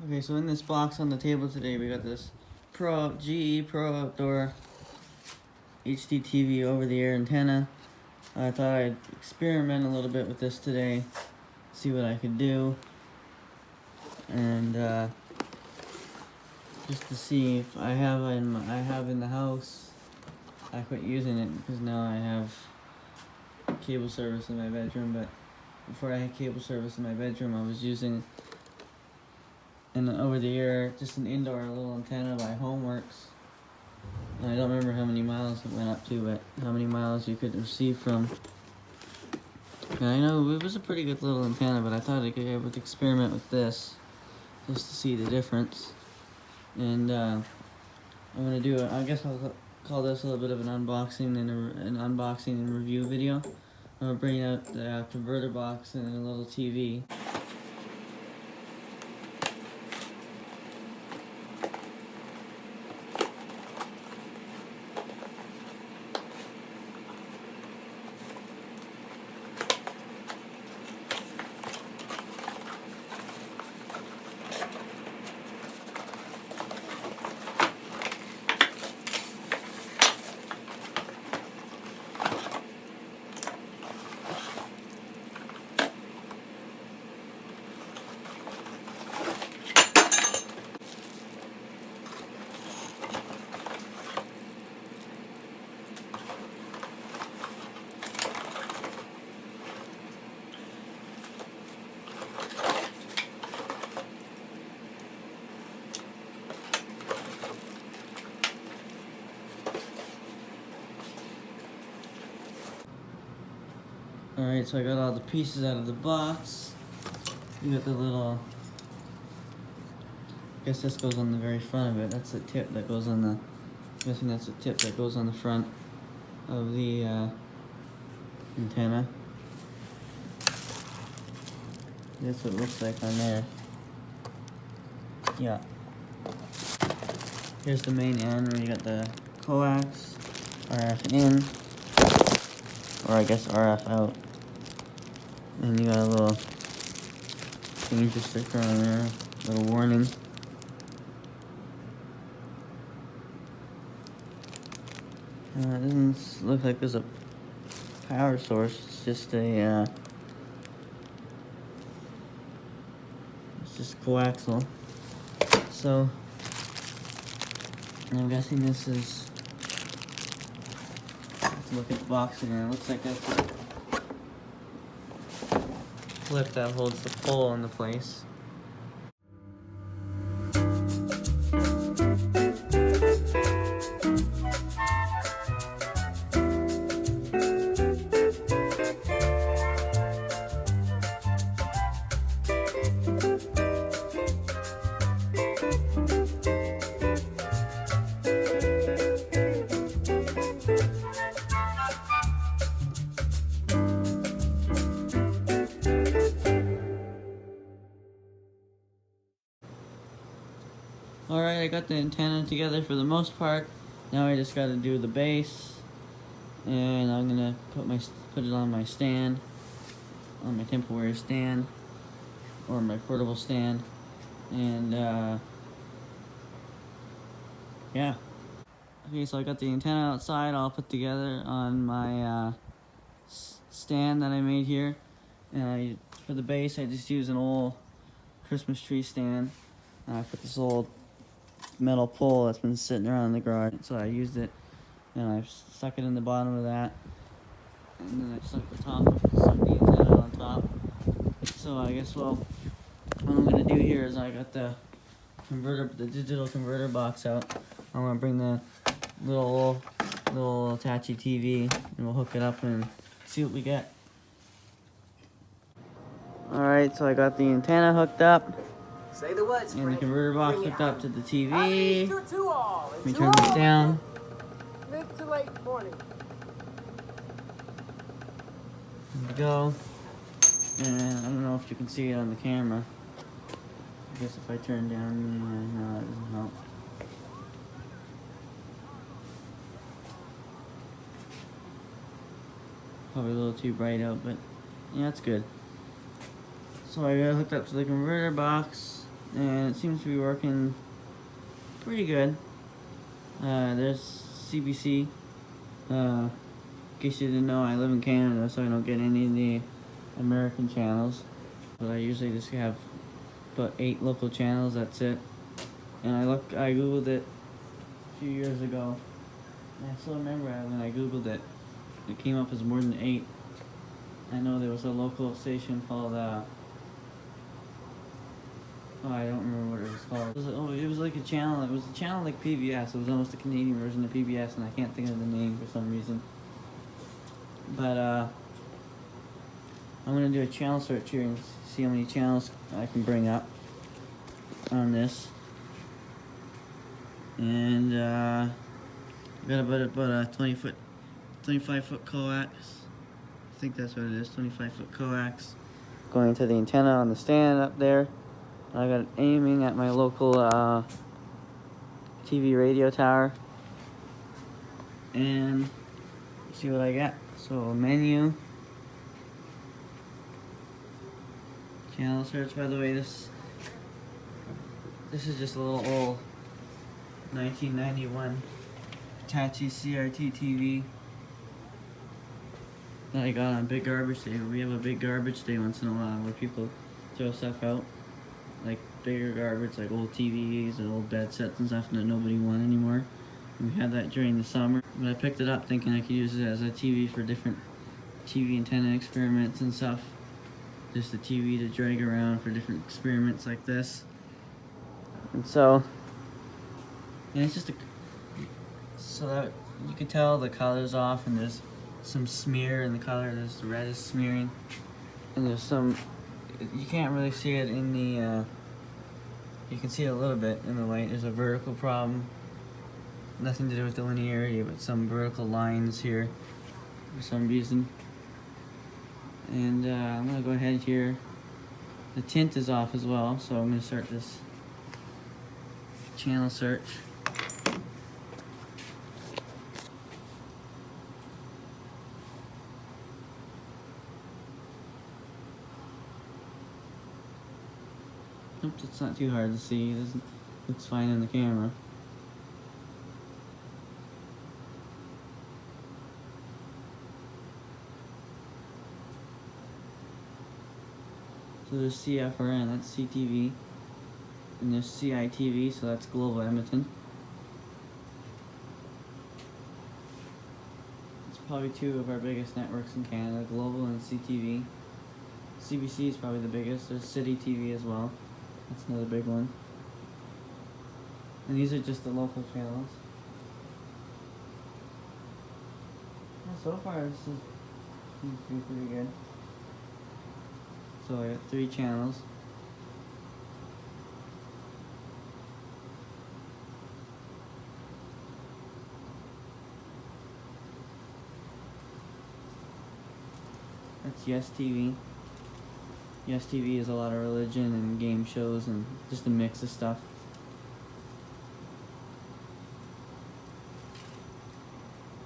Okay, so in this box on the table today, we got this GE Pro Outdoor HDTV over-the-air antenna. I thought I'd experiment a little bit with this today, see what I could do, and just to see if I have in the house. I quit using it because now I have cable service in my bedroom, but before I had cable service in my bedroom, I was using over the air, just an indoor little antenna by Homeworks. And I don't remember how many miles it went up to, but how many miles you could receive from. And I know it was a pretty good little antenna, but I thought I would experiment with this just to see the difference. And I'm gonna do I guess I'll call this a little bit of an unboxing and review video. I'm gonna bring out the converter box and a little TV. Alright, so I got all the pieces out of the box. You got the little, I guess this goes on the very front of it. That's the tip that goes on I'm guessing that's the tip that goes on the front of the antenna. That's what it looks like on there. Yeah. Here's the main end where you got the coax, RF in, or I guess RF out. And you got a little danger sticker on there, little warning. It doesn't look like there's a power source. It's just it's just coaxial. So I'm guessing this is. Let's look at the box again. It looks like that's a clip that holds the pole into place. Alright, I got the antenna together for the most part. Now I just gotta do the base. And I'm gonna put it on my stand. On my temporary stand. Or my portable stand. And yeah. Okay, so I got the antenna outside all put together on my stand that I made here. And for the base I just use an old Christmas tree stand. And I put this old metal pole that's been sitting around in the garage, so I used it and I stuck it in the bottom of that, and then I stuck the antenna on top. So I guess what I'm gonna do here is I got the digital converter box out. I'm gonna bring the little attachy TV and we'll hook it up and see what we get. Alright, so I got the antenna hooked up. Say the words, and the converter box hooked up to the TV. Let me turn this this down. Mid to late morning. There we go. And I don't know if you can see it on the camera. I guess if I turn down, no, that doesn't help. Probably a little too bright out, but yeah, that's good. So I got hooked up to the converter box. and it seems to be working pretty good. There's CBC. In case you didn't know, I live in Canada, so I don't get any of the American channels. But I usually just have about 8 local channels, that's it. And I googled it a few years ago, and I still remember when I googled it, it came up as more than 8. I know there was a local station called, I don't remember what it was called. It was like a channel, it was a channel like PBS, it was almost a Canadian version of PBS, and I can't think of the name for some reason. But, I'm gonna do a channel search here and see how many channels I can bring up on this. And got about a 25 foot coax. I think that's what it is, 25 foot coax. Going to the antenna on the stand up there. I got it aiming at my local TV radio tower. And see what I got. So menu. Channel search, by the way, this is just a little old 1991 Hitachi CRT TV that I got on Big Garbage Day. We have a big garbage day once in a while where people throw stuff out, like bigger garbage, like old TVs and old bed sets and stuff that nobody wants anymore. And we had that during the summer. But I picked it up thinking I could use it as a TV for different TV antenna experiments and stuff. Just a TV to drag around for different experiments like this. And so, and it's just so that you can tell the color's off, and there's some smear in the color. There's the red is smearing, and there's some, you can't really see it in the, you can see it a little bit in the light. There's a vertical problem. Nothing to do with the linearity, but some vertical lines here for some reason. And I'm going to go ahead here. The tint is off as well, so I'm going to start this channel search. Nope, it's not too hard to see. It looks fine in the camera. So there's CFRN, that's CTV, and there's CITV, so that's Global Edmonton. It's probably 2 of our biggest networks in Canada, Global and CTV. CBC is probably the biggest. There's City TV as well. That's another big one. And these are just the local channels. Well, so far this seems to be pretty good. So I got 3 channels. That's Yes TV. Yes TV is a lot of religion and game shows and just a mix of stuff.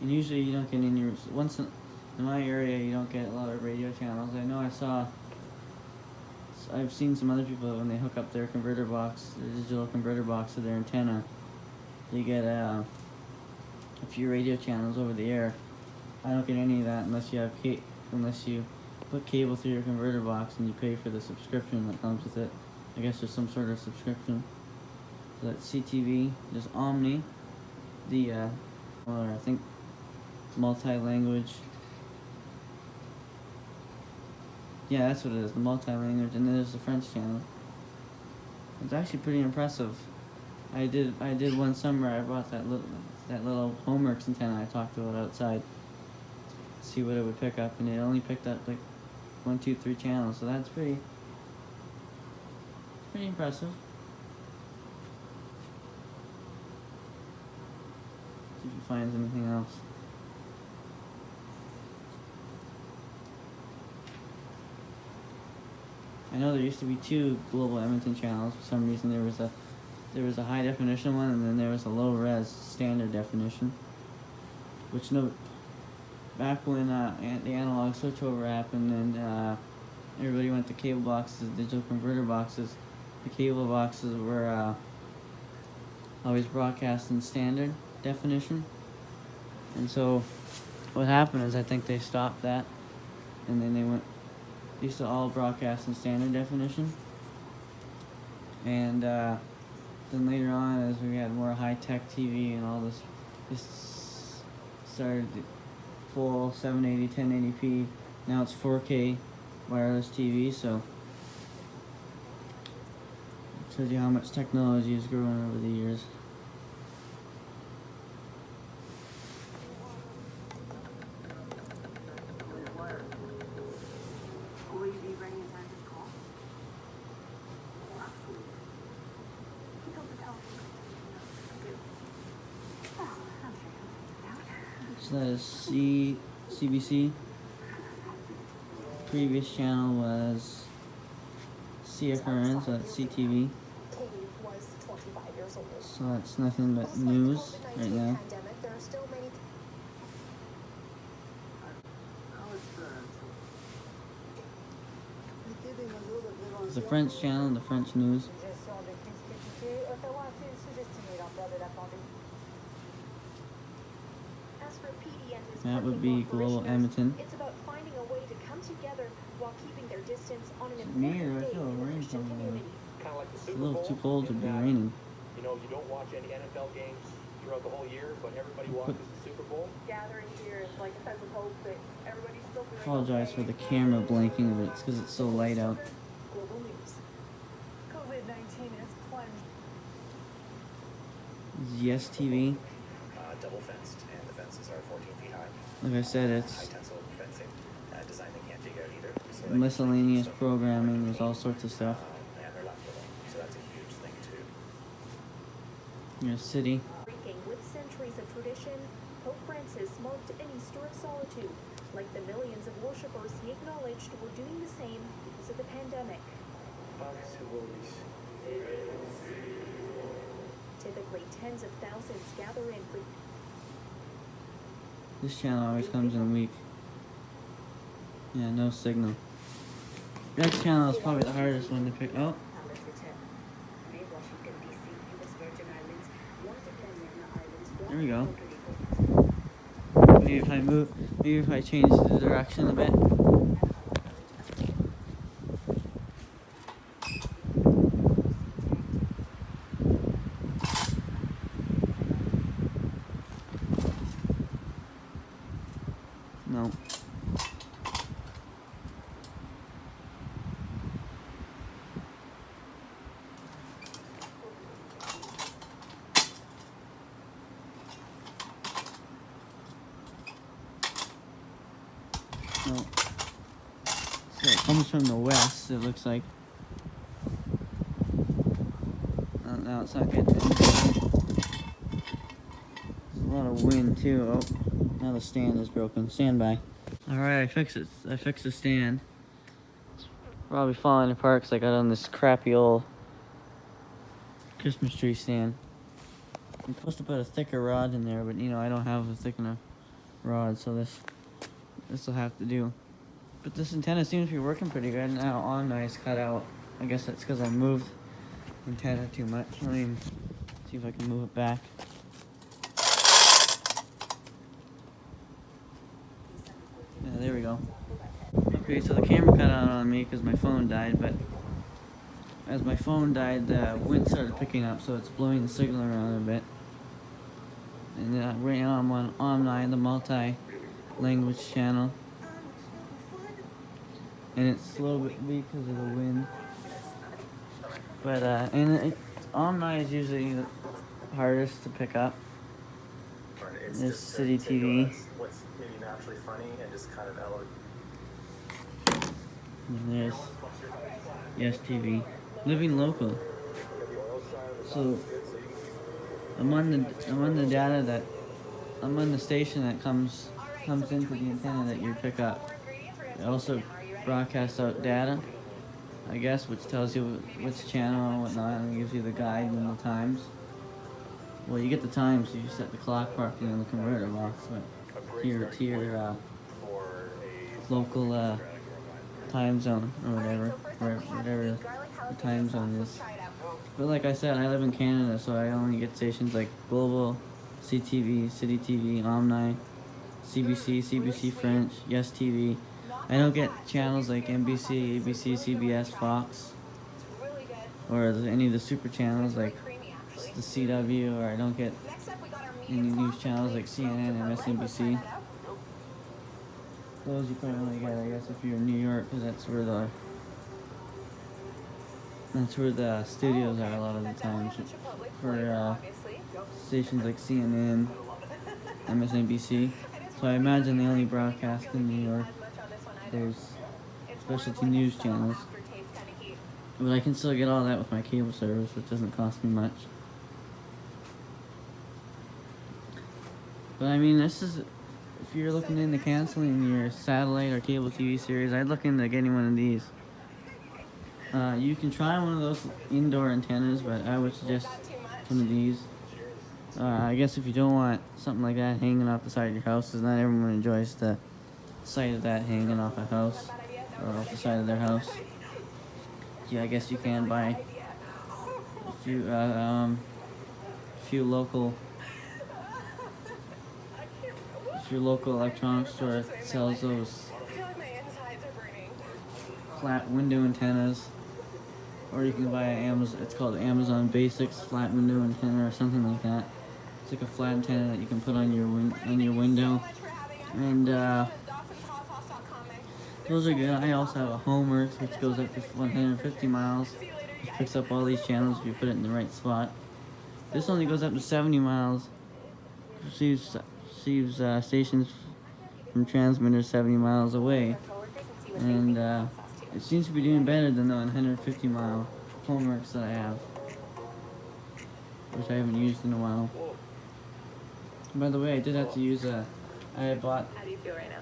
And usually you don't get in your, in my area you don't get a lot of radio channels. I know I've seen some other people when they hook up their converter box, their digital converter box to their antenna, they get a few radio channels over the air. I don't get any of that unless you have unless you put cable through your converter box and you pay for the subscription that comes with it. I guess there's some sort of subscription. So that's CTV. There's Omni, or I think multi-language. Yeah, that's what it is, the multi-language, and then there's the French channel. It's actually pretty impressive. I did one summer, I bought that little Homeworks antenna I talked about outside. See what it would pick up, and it only picked up like 1, 2, 3 channels, so that's pretty impressive. See if you find anything else. I know there used to be 2 Global Edmonton channels. For some reason there was a high definition one, and then there was a low res standard definition. Which back when the analog switchover happened and everybody went to cable boxes, digital converter boxes, the cable boxes were always broadcast in standard definition. And so what happened is I think they stopped that, and then they used to all broadcast in standard definition. And then later on, as we had more high-tech TV and all this started full 780, 1080p. Now it's 4K wireless TV, so it shows you how much technology has grown over the years. Will you be ready in time for the call? Oh, absolutely. Pick up the telephone. I do. Oh, I'm sure you'll figure it out. So that is CBC. Previous channel was CFRN, so that's CTV. Cave was 25 years old. So that's nothing but news right now. Pandemic, there are still many. It's the French channel, the French news. As for PD and his That would parking be lot Global parishioners, Edmonton. it's about finding a way to come together while keeping their distance on an Is it me, or important I day feel in the rain Christian coming in? community. Kind of like the It's a Super little Bowl, too cold to in be that, raining. You know, you don't watch any NFL games throughout the whole year, but everybody watches the Super Bowl. Gathering here is like a sense of hope that everybody's still doing Apologize for okay. the camera blinking, but it's because it's so light out. Global news. COVID-19 has plunged. Yes TV. Double fenced, and the fences are 14 feet high. Like I said, High it's tensile fencing, design they can't dig out either. So they can miscellaneous keep some, programming. There's all sorts of stuff. and they're left alone. So that's a huge thing too. Your city. Breaking with centuries of tradition, Pope Francis marked an Easter of solitude. Like the millions of worshippers he acknowledged were doing the same because of the pandemic. Typically, tens of thousands gather in for This channel always comes in weak. Yeah, no signal. That channel is probably the hardest one to pick. Oh, there we go. Maybe if I change the direction a bit. No. No. So it comes from the west, it looks like. Oh, no, it's not good. There's a lot of wind too. Oh, now the stand is broken. Stand by. Alright, I fixed it. I fixed the stand. It's probably falling apart because I got on this crappy old Christmas tree stand. I'm supposed to put a thicker rod in there, but you know, I don't have a thick enough rod, so this will have to do. But this antenna seems to be working pretty good. Now on nice cut out. I guess that's because I moved the antenna too much. Let me see if I can move it back. Yeah, there we go. Okay, so the camera cut out on me because my phone died, but as my phone died, the wind started picking up, so it's blowing the signal around a bit. And right now I'm on online, the multi-language channel. And it's a little bit weak because of the wind. But, online is usually the hardest to pick up. It's There's just City take TV. what's maybe naturally funny and just kind of elevate. And there's Yes TV. Living local. So I'm on the data that I'm on the station that comes into the antenna that you pick up. It also broadcasts out data, I guess, which tells you which channel and whatnot, and gives you the guide and the times. Well, you get the times, so you set the clock parking and the converter box, but to your local time zone or whatever, whatever the time zone is. But like I said, I live in Canada, so I only get stations like Global, CTV, City TV, Omni, CBC, CBC French, Yes TV. I don't get channels like NBC, ABC, CBS, Fox, or any of the super channels like the CW, or I don't get any news channels like CNN and MSNBC. Those you probably only get, I guess, if you're in New York, because that's where the studios are a lot of the times for stations like CNN, MSNBC. So I imagine they only broadcast in New York. There's specialty news channels, but I can still get all that with my cable service, which doesn't cost me much. But I mean, this is, if you're looking into canceling your satellite or cable TV series, I'd look into getting one of these. You can try one of those indoor antennas, but I would suggest one of these. I guess if you don't want something like that hanging off the side of your house, because not everyone enjoys the sight of that hanging off a house or off the side of their house. Yeah, I guess you can buy a few local. If your local electronics store sells those flat window antennas, or you can buy an Amazon. It's called Amazon Basics flat window antenna or something like that. It's like a flat antenna that you can put on your window, and those are good. I also have a Homeworks, which goes up to 150 miles. It picks up all these channels if you put it in the right spot. This only goes up to 70 miles. Receives stations from transmitters 70 miles away, and it seems to be doing better than the 150 mile Homeworks that I have, which I haven't used in a while. By the way, I did have to use I bought, How do you feel right now?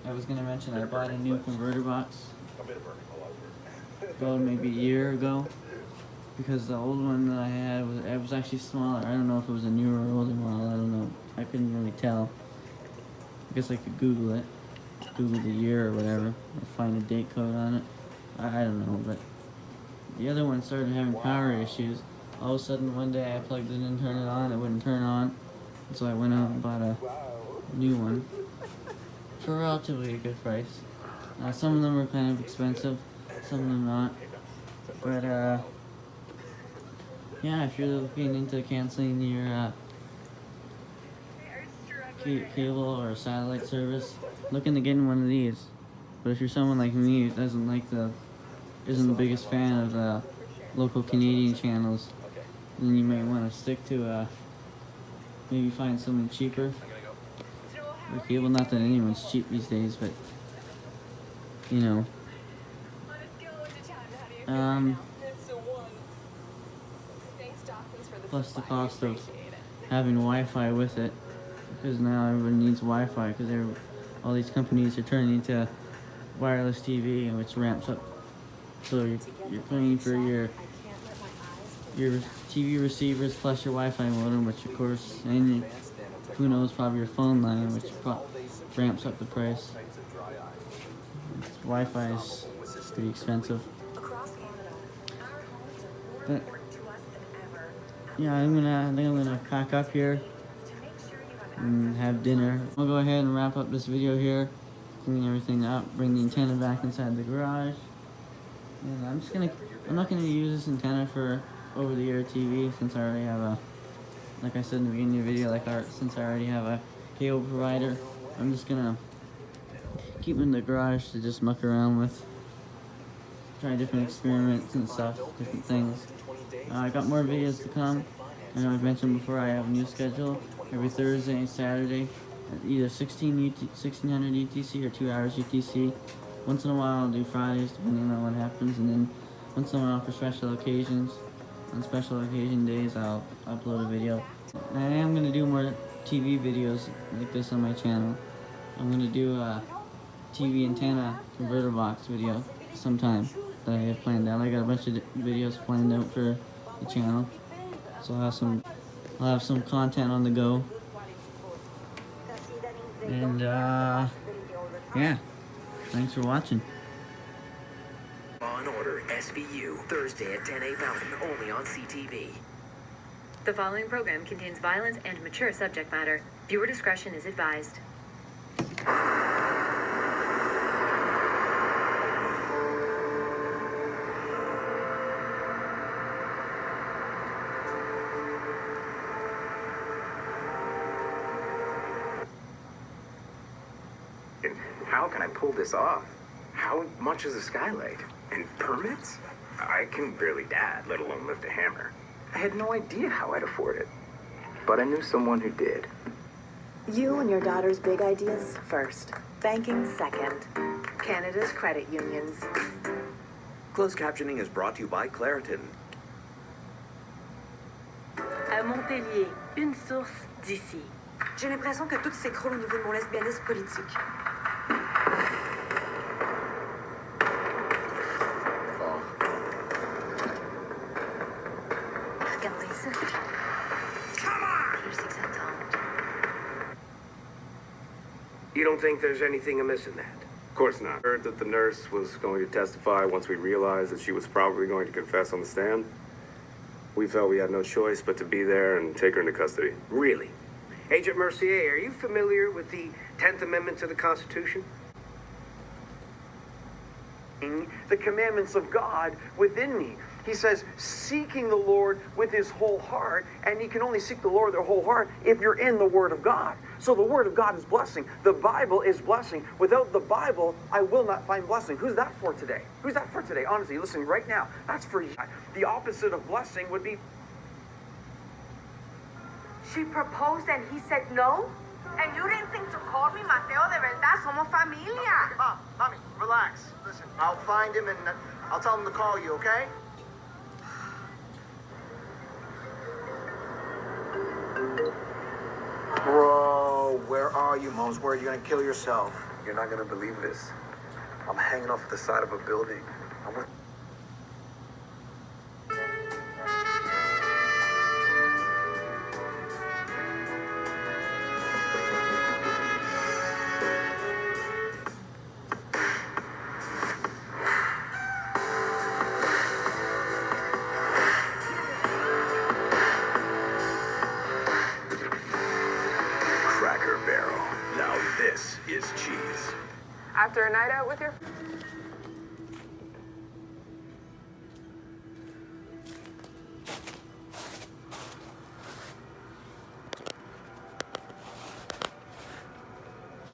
I was going to mention I bought a new converter box about maybe a year ago, because the old one that I had was actually smaller. I don't know if it was a newer or older model, I don't know. I couldn't really tell. I guess I could Google it. Google the year or whatever, or find a date code on it. I don't know, but the other one started having power issues. All of a sudden one day I plugged it in, turned it on, it wouldn't turn on. So I went out and bought a new one for relatively a good price. Some of them are kind of expensive, some of them not. But yeah, if you're looking into canceling your cable or satellite service, look into getting one of these. But if you're someone like me who doesn't like isn't the biggest fan of the local Canadian channels, then you may want to stick to maybe find something cheaper for cable. Not that anyone's cheap these days, but you know. Plus the cost of having Wi-Fi with it, because now everyone needs Wi-Fi, because all these companies are turning into wireless TV, which ramps up. So you're paying for your TV receivers plus your Wi-Fi modem, which of course, and who knows, probably your phone line, which ramps up the price. Wi-Fi is pretty expensive. But yeah, I think I'm gonna pack up here and have dinner. I'll go ahead and wrap up this video here, clean everything up, bring the antenna back inside the garage, and I'm not gonna use this antenna for over-the-air TV, since I already have like I said in the beginning of the video, since I already have a cable provider. I'm just gonna keep them in the garage to just muck around with, try different experiments and stuff, different things. I got more videos to come. I know I've mentioned before, I have a new schedule every Thursday and Saturday at either 1600 UTC or 2 hours UTC. Once in a while I'll do Fridays, depending on what happens, and then once in a while for special occasions. On special occasion days I'll upload a video. And I am going to do more TV videos like this on my channel. I'm going to do a TV antenna converter box video sometime that I have planned out. I got a bunch of videos planned out for the channel, so I'll have some content on the go. And yeah, thanks for watching. Law and Order SVU, Thursday at 10 8 Mountain, only on CTV. The following program contains violence and mature subject matter. Viewer discretion is advised. How can I pull this off? How much is a skylight? And permits? I can barely dad, let alone lift a hammer. I had no idea how I'd afford it. But I knew someone who did. You and your daughter's big ideas first. Banking second. Canada's credit unions. Closed captioning is brought to you by Claritin. À Montpellier, une source d'ici. J'ai l'impression que tout s'écroule au niveau de mon lesbianisme politique. Regardez ça. Come on! Je sais que ça tente. You don't think there's anything amiss in that? Of course not. Heard that the nurse was going to testify once we realized that she was probably going to confess on the stand. We felt we had no choice but to be there and take her into custody. Really? Agent Mercier, are you familiar with the 10th Amendment to the Constitution? The commandments of God within me. He says, seeking the Lord with his whole heart, and you can only seek the Lord with their whole heart if you're in the Word of God. So the Word of God is blessing. The Bible is blessing. Without the Bible, I will not find blessing. Who's that for today? Who's that for today? Honestly, listen, right now, that's for you. The opposite of blessing would be... She proposed and he said no? And you didn't think to call me, Mateo? De verdad, somos familia. Mom, mommy, relax. Listen, I'll find him and I'll tell him to call you, okay? Bro, where are you? Mom's worried you're gonna kill yourself. You're not gonna believe this. I'm hanging off the side of a building. I'm with... Cracker Barrel. Now this is cheese. After a night out with your...